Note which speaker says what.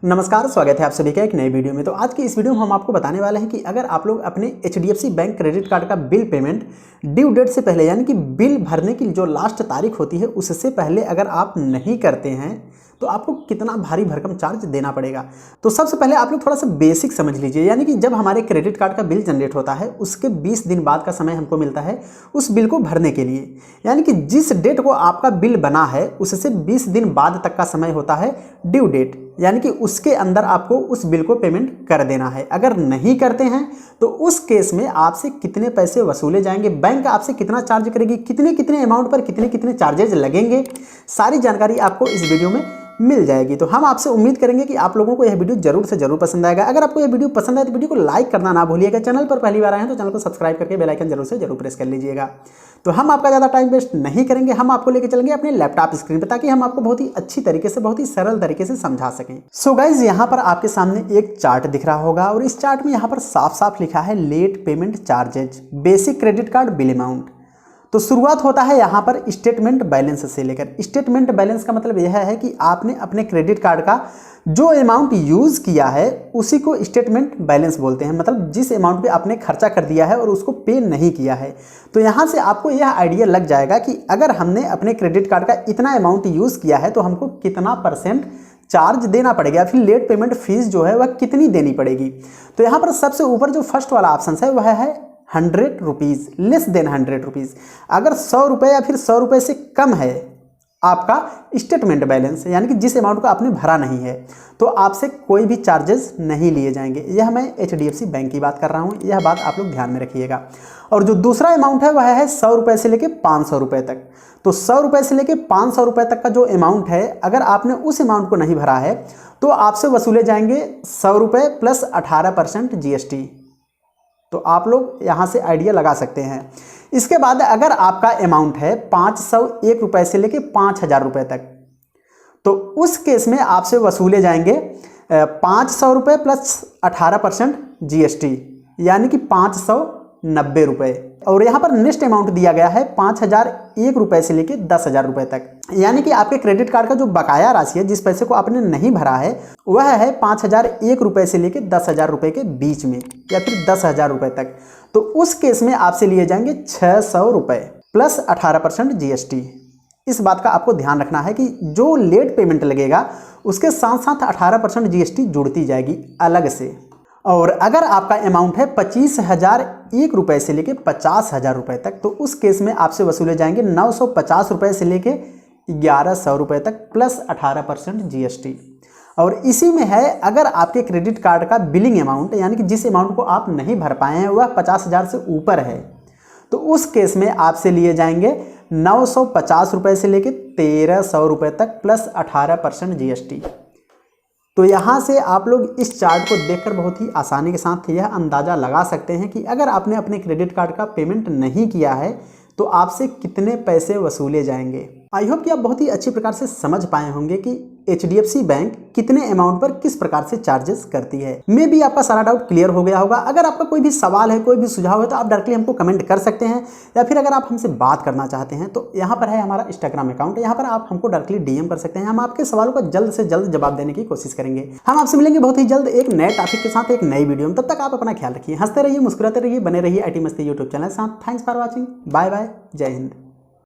Speaker 1: नमस्कार, स्वागत है आप सभी का एक नई वीडियो में। तो आज की इस वीडियो में हम आपको बताने वाले हैं कि अगर आप लोग अपने HDFC बैंक क्रेडिट कार्ड का बिल पेमेंट ड्यू डेट से पहले यानी कि बिल भरने की जो लास्ट तारीख होती है उससे पहले अगर आप नहीं करते हैं तो आपको कितना भारी भरकम चार्ज देना पड़ेगा। तो सबसे पहले आप लोग थोड़ा सा बेसिक समझ लीजिए, यानी कि जब हमारे क्रेडिट कार्ड का बिल जनरेट होता है उसके 20 दिन बाद का समय हमको मिलता है उस बिल को भरने के लिए। यानी कि जिस डेट को आपका बिल बना है उससे 20 दिन बाद तक का समय होता है ड्यू डेट, यानी कि उसके अंदर आपको उस बिल को पेमेंट कर देना है। अगर नहीं करते हैं तो उस केस में आपसे कितने पैसे वसूले जाएंगे, बैंक आपसे कितना चार्ज करेगी, कितने कितने अमाउंट पर कितने कितने चार्जेज लगेंगे, सारी जानकारी आपको इस वीडियो में मिल जाएगी। तो हम आपसे उम्मीद करेंगे कि आप लोगों को यह वीडियो जरूर से जरूर पसंद आएगा। अगर आपको यह वीडियो पसंद आए तो वीडियो को लाइक करना ना भूलिएगा। चैनल पर पहली बार आए हैं तो चैनल को सब्सक्राइब करके बेल आइकन जरूर से जरूर प्रेस कर लीजिएगा। तो हम आपका ज़्यादा टाइम वेस्ट नहीं करेंगे, हम आपको लेके चलेंगे अपने लैपटॉप स्क्रीन पर ताकि हम आपको बहुत ही अच्छी तरीके से, बहुत ही सरल तरीके से समझा सकें। सो गाइज, यहाँ पर आपके सामने एक चार्ट दिख रहा होगा और इस चार्ट में यहाँ पर साफ साफ लिखा है late payment charges basic credit card bill amount. तो शुरुआत होता है यहाँ पर स्टेटमेंट बैलेंस से लेकर। स्टेटमेंट बैलेंस का मतलब यह है कि आपने अपने क्रेडिट कार्ड का जो अमाउंट यूज़ किया है उसी को स्टेटमेंट बैलेंस बोलते हैं। मतलब जिस अमाउंट पे आपने खर्चा कर दिया है और उसको पे नहीं किया है। तो यहाँ से आपको यह आइडिया लग जाएगा कि अगर हमने अपने क्रेडिट कार्ड का इतना अमाउंट यूज़ किया है तो हमको कितना परसेंट चार्ज देना पड़ेगा, फिर लेट पेमेंट फीस जो है वह कितनी देनी पड़ेगी। तो यहाँ पर सबसे ऊपर जो फर्स्ट वाला ऑप्शन है वह है 100 रुपीज़, लेस देन 100 रुपीज़। अगर 100 रुपये या फिर 100 रुपये से कम है आपका स्टेटमेंट बैलेंस, यानी कि जिस अमाउंट को आपने भरा नहीं है, तो आपसे कोई भी चार्जेस नहीं लिए जाएंगे। यह मैं HDFC बैंक की बात कर रहा हूँ, यह बात आप लोग ध्यान में रखिएगा। और जो दूसरा अमाउंट है वह है 100 रुपये से लेकर 500 रुपये तक। तो 100 रुपये से लेकर 500 रुपये तक का जो अमाउंट है, अगर आपने उस अमाउंट को नहीं भरा है तो आपसे वसूले जाएंगे 100 रुपये प्लस 18% GST। तो आप लोग यहाँ से आइडिया लगा सकते हैं। इसके बाद अगर आपका अमाउंट है 501 रुपये से लेके 5000 रुपये तक, तो उस केस में आपसे वसूले जाएंगे 500 रुपये प्लस 18% GST, यानी कि 590 रुपये। और यहाँ पर नेक्स्ट अमाउंट दिया गया है 5001 रुपये से लेके 10,000 रुपये तक, यानी कि आपके क्रेडिट कार्ड का जो बकाया राशि है, जिस पैसे को आपने नहीं भरा है, वह है 5001 रुपये से लेके 10,000 रुपये के बीच में या फिर 10,000 रुपये तक। तो उस केस में आपसे लिए जाएंगे 600 रुपये प्लस 18% GST। इस बात का आपको ध्यान रखना है कि जो लेट पेमेंट लगेगा उसके साथ साथ 18% GST जुड़ती जाएगी अलग से। और अगर आपका अमाउंट है 25,001 रुपये से लेके 50,000 रुपये तक, तो उस केस में आपसे वसूले जाएंगे 950 रुपये से लेके 1100 रुपये तक प्लस 18% GST। और इसी में है अगर आपके क्रेडिट कार्ड का बिलिंग अमाउंट, यानी कि जिस अमाउंट को आप नहीं भर पाए हैं वह 50,000 से ऊपर है, तो उस केस में आपसे लिए जाएंगे 950 रुपये से लेके 1300 रुपये तक प्लस 18% GST। तो यहाँ से आप लोग इस चार्ट को देखकर बहुत ही आसानी के साथ यह अंदाज़ा लगा सकते हैं कि अगर आपने अपने क्रेडिट कार्ड का पेमेंट नहीं किया है तो आपसे कितने पैसे वसूले जाएंगे। आई होप कि आप बहुत ही अच्छी प्रकार से समझ पाए होंगे कि HDFC बैंक कितने अमाउंट पर किस प्रकार से चार्जेस करती है। मे भी आपका सारा डाउट क्लियर हो गया होगा। अगर आपका कोई भी सवाल है, कोई भी सुझाव है, तो आप डायरेक्टली हमको कमेंट कर सकते हैं, या फिर अगर आप हमसे बात करना चाहते हैं तो यहाँ पर है हमारा इंस्टाग्राम अकाउंट, यहाँ पर आप हमको डायरेक्टली DM कर सकते हैं। हम आपके सवालों का जल्द से जल्द जवाब देने की कोशिश करेंगे। हम आपसे मिलेंगे बहुत ही जल्द एक नए टॉपिक के साथ, एक नई वीडियो में। तब तक आप अपना ख्याल रखिए, हंसते रहिए, मुस्कुराते रहिए, बने रहिए IT मस्ती यूट्यूब चैनल के साथ। Thanks for watching, bye bye, जय हिंद।